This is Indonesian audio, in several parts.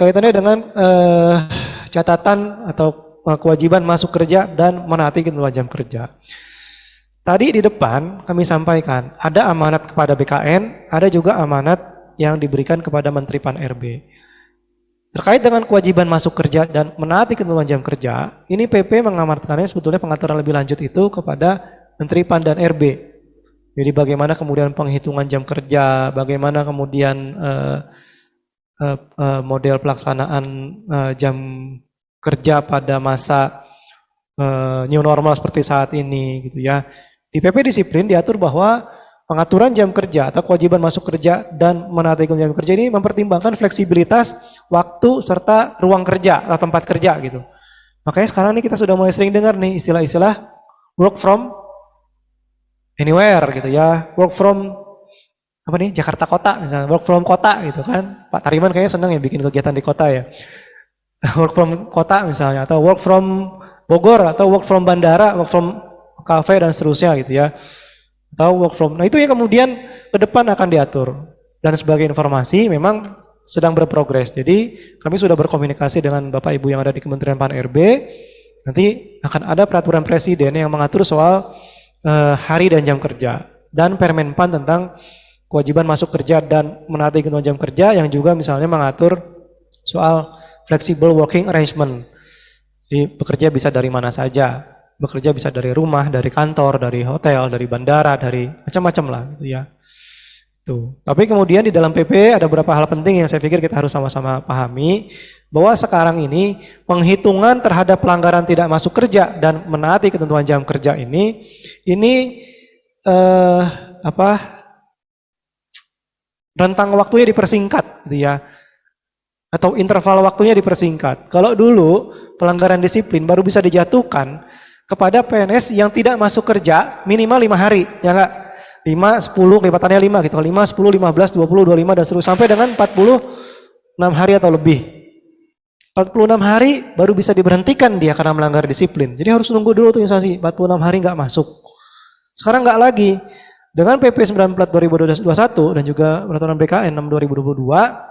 kaitannya dengan catatan atau kewajiban masuk kerja dan menaati ketentuan jam kerja. Tadi di depan kami sampaikan ada amanat kepada BKN, ada juga amanat yang diberikan kepada Menteri Pan-RB. Terkait dengan kewajiban masuk kerja dan menaati ketentuan jam kerja, ini PP mengamanatkannya sebetulnya pengaturan lebih lanjut itu kepada Menteri Pan dan RB. Jadi bagaimana kemudian penghitungan jam kerja, bagaimana kemudian model pelaksanaan jam kerja pada masa new normal seperti saat ini gitu ya. Di PP disiplin diatur bahwa pengaturan jam kerja atau kewajiban masuk kerja dan menaati jam kerja ini mempertimbangkan fleksibilitas waktu serta ruang kerja atau tempat kerja gitu. Makanya sekarang nih kita sudah mulai sering dengar nih istilah-istilah work from anywhere gitu ya, work from apa nih Jakarta Kota misalnya, work from kota gitu kan. Pak Tariman kayaknya senang ya bikin kegiatan di kota ya. Work from kota misalnya, atau work from Bogor, atau work from bandara, work from kafe dan seterusnya gitu ya. Atau work from, nah itu yang kemudian ke depan akan diatur. Dan sebagai informasi memang sedang berprogres. Jadi kami sudah berkomunikasi dengan Bapak Ibu yang ada di Kementerian Pan-RB. Nanti akan ada peraturan presiden yang mengatur soal hari dan jam kerja. Dan Permen Pan tentang kewajiban masuk kerja dan menaati ketentuan jam kerja yang juga misalnya mengatur soal flexible working arrangement. Jadi bekerja bisa dari mana saja. Bekerja bisa dari rumah, dari kantor, dari hotel, dari bandara, dari macam-macam lah gitu ya. Tuh. Tapi kemudian di dalam PP ada beberapa hal penting yang saya pikir kita harus sama-sama pahami bahwa sekarang ini penghitungan terhadap pelanggaran tidak masuk kerja dan menaati ketentuan jam kerja ini rentang waktunya dipersingkat gitu ya. Atau interval waktunya dipersingkat. Kalau dulu pelanggaran disiplin baru bisa dijatuhkan kepada PNS yang tidak masuk kerja minimal 5 hari, ya enggak? 5, 10, lipatannya 5 gitu. 5, 10, 15, 20, 25 dan seterusnya sampai dengan 46 hari atau lebih. 46 hari baru bisa diberhentikan dia karena melanggar disiplin. Jadi harus nunggu dulu tuh instansi 46 hari enggak masuk. Sekarang enggak lagi. Dengan PP 94 2021 dan juga peraturan BKN 6 2022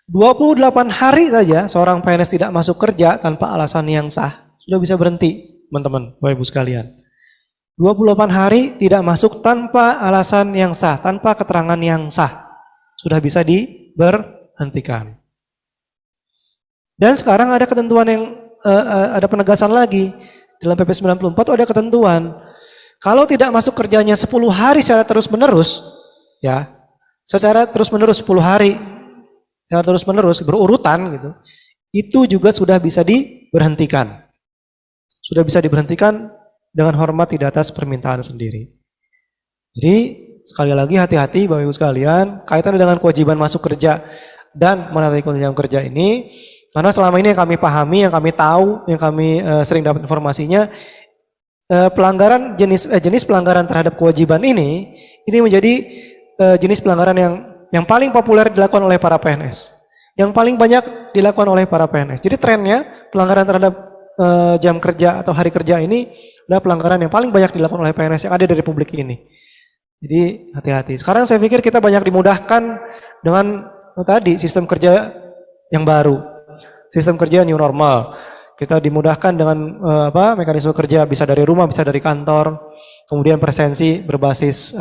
28 hari saja seorang PNS tidak masuk kerja tanpa alasan yang sah sudah bisa berhenti, teman-teman, Bapak Ibu sekalian. 28 hari tidak masuk tanpa alasan yang sah, tanpa keterangan yang sah, sudah bisa diberhentikan. Dan sekarang ada ketentuan yang ada penegasan lagi dalam PP 94 ada ketentuan kalau tidak masuk kerjanya 10 hari secara terus-menerus, ya, secara terus-menerus 10 hari, secara terus-menerus berurutan gitu, itu juga sudah bisa diberhentikan. Sudah bisa diberhentikan dengan hormat di atas permintaan sendiri. Jadi sekali lagi hati-hati Bapak Ibu sekalian kaitannya dengan kewajiban masuk kerja dan menaati jam kerja ini, karena selama ini yang kami pahami, yang kami tahu, yang kami sering dapat informasinya, pelanggaran jenis pelanggaran terhadap kewajiban ini menjadi jenis pelanggaran yang paling populer dilakukan oleh para PNS, yang paling banyak dilakukan oleh para PNS. Jadi trennya pelanggaran terhadap jam kerja atau hari kerja ini adalah pelanggaran yang paling banyak dilakukan oleh PNS yang ada di Republik ini. Jadi hati-hati. Sekarang saya pikir kita banyak dimudahkan dengan tadi sistem kerja yang baru, sistem kerja new normal. Kita dimudahkan dengan mekanisme kerja bisa dari rumah, bisa dari kantor. Kemudian presensi berbasis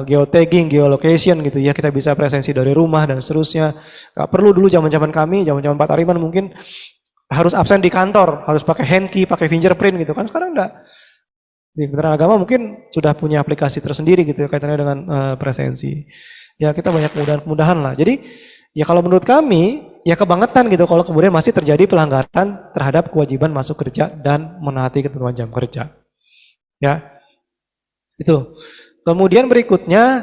geotagging, geolocation gitu ya. Kita bisa presensi dari rumah dan seterusnya. Gak perlu dulu zaman-zaman kami, zaman-zaman Pak Tariman mungkin harus absen di kantor, harus pakai handkey, pakai fingerprint gitu kan. Sekarang enggak. Di Kementerian Agama mungkin sudah punya aplikasi tersendiri gitu ya, kaitannya dengan presensi. Ya kita banyak kemudahan-kemudahan lah. Jadi ya kalau menurut kami ya kebangetan gitu kalau kemudian masih terjadi pelanggaran terhadap kewajiban masuk kerja dan menaati ketentuan jam kerja. Ya. Itu. Kemudian berikutnya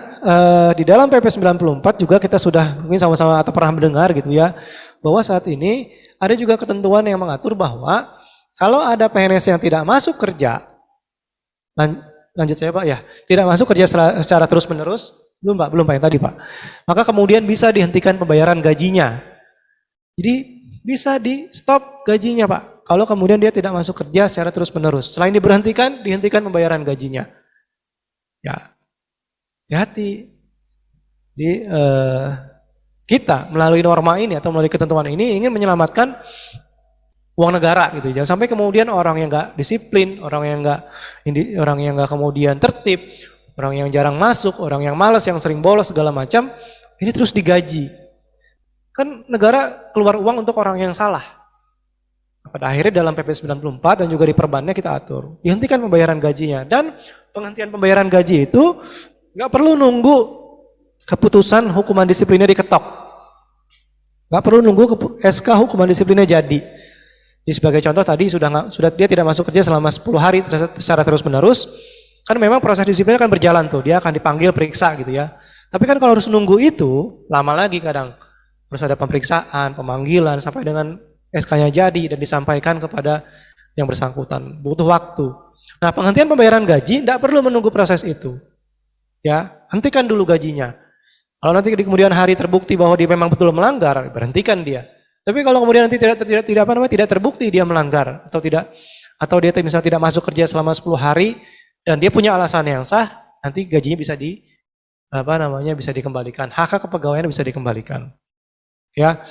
di dalam PP 94 juga kita sudah mungkin sama-sama atau pernah mendengar gitu ya, bahwa saat ini ada juga ketentuan yang mengatur bahwa kalau ada PNS yang tidak masuk kerja, lanjut saya Pak ya, tidak masuk kerja secara terus-menerus, belum Pak yang tadi Pak, maka kemudian bisa dihentikan pembayaran gajinya. Jadi bisa di stop gajinya Pak, kalau kemudian dia tidak masuk kerja secara terus-menerus. Selain diberhentikan, dihentikan pembayaran gajinya. Ya, hati-hati. Jadi kita melalui norma ini atau melalui ketentuan ini ingin menyelamatkan uang negara gitu. Jangan sampai kemudian orang yang nggak disiplin, orang yang nggak kemudian tertib, orang yang jarang masuk, orang yang malas, yang sering bolos segala macam, ini terus digaji. Kan negara keluar uang untuk orang yang salah. Pada akhirnya dalam PP 94 dan juga di perbannya kita atur, dihentikan pembayaran gajinya. Dan penghentian pembayaran gaji itu nggak perlu nunggu keputusan hukuman disiplinnya diketok. Nggak perlu nunggu SK hukuman disiplinnya jadi. Jadi sebagai contoh tadi sudah dia tidak masuk kerja selama 10 hari secara terus-menerus. Kan memang proses disiplinnya akan berjalan tuh, dia akan dipanggil periksa gitu ya. Tapi kan kalau harus nunggu itu, lama lagi kadang. Harus ada pemeriksaan, pemanggilan, sampai dengan SK-nya jadi dan disampaikan kepada yang bersangkutan. Butuh waktu. Nah, penghentian pembayaran gaji tidak perlu menunggu proses itu. Ya, hentikan dulu gajinya. Kalau nanti di kemudian hari terbukti bahwa dia memang betul melanggar, berhentikan dia. Tapi kalau kemudian nanti tidak terbukti dia melanggar atau dia misalnya tidak masuk kerja selama 10 hari dan dia punya alasan yang sah, nanti gajinya bisa bisa dikembalikan. Hak kepegawaian bisa dikembalikan. Ya,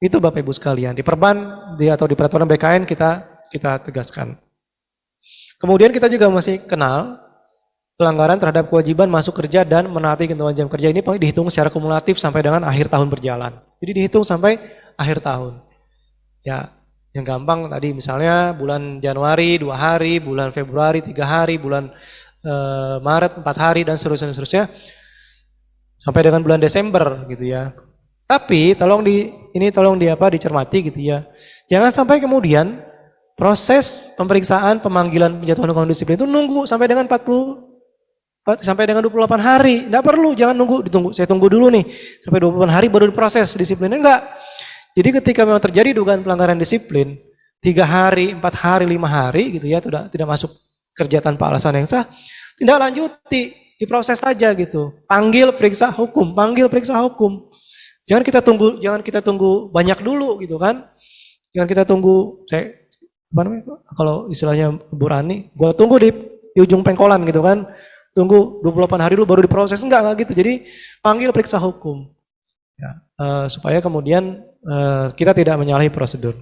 itu Bapak Ibu sekalian. Di perban atau di peraturan BKN kita tegaskan. Kemudian kita juga masih kenal pelanggaran terhadap kewajiban masuk kerja dan menaati ketentuan jam kerja ini dihitung secara kumulatif sampai dengan akhir tahun berjalan. Jadi dihitung sampai akhir tahun. Ya, yang gampang tadi misalnya bulan Januari 2 hari, bulan Februari 3 hari, bulan Maret 4 hari dan seterusnya sampai dengan bulan Desember gitu ya. Tapi tolong dicermati gitu ya. Jangan sampai kemudian proses pemeriksaan, pemanggilan, penjatuhan hukuman disiplin itu nunggu sampai dengan 28 hari. Enggak perlu, jangan nunggu, saya tunggu dulu nih sampai 28 hari baru diproses disiplinnya, enggak. Jadi ketika memang terjadi dugaan pelanggaran disiplin 3 hari, 4 hari, 5 hari gitu ya, tidak masuk kerja tanpa alasan yang sah, tindak lanjuti, diproses saja gitu. Panggil periksa hukum. Jangan kita tunggu banyak dulu gitu kan. Jangan kita tunggu kalau istilahnya Bu Rani, gua tunggu di ujung pengkolan gitu kan. Tunggu 28 hari dulu baru diproses, enggak gitu. Jadi panggil periksa hukum. Ya, supaya kemudian kita tidak menyalahi prosedur.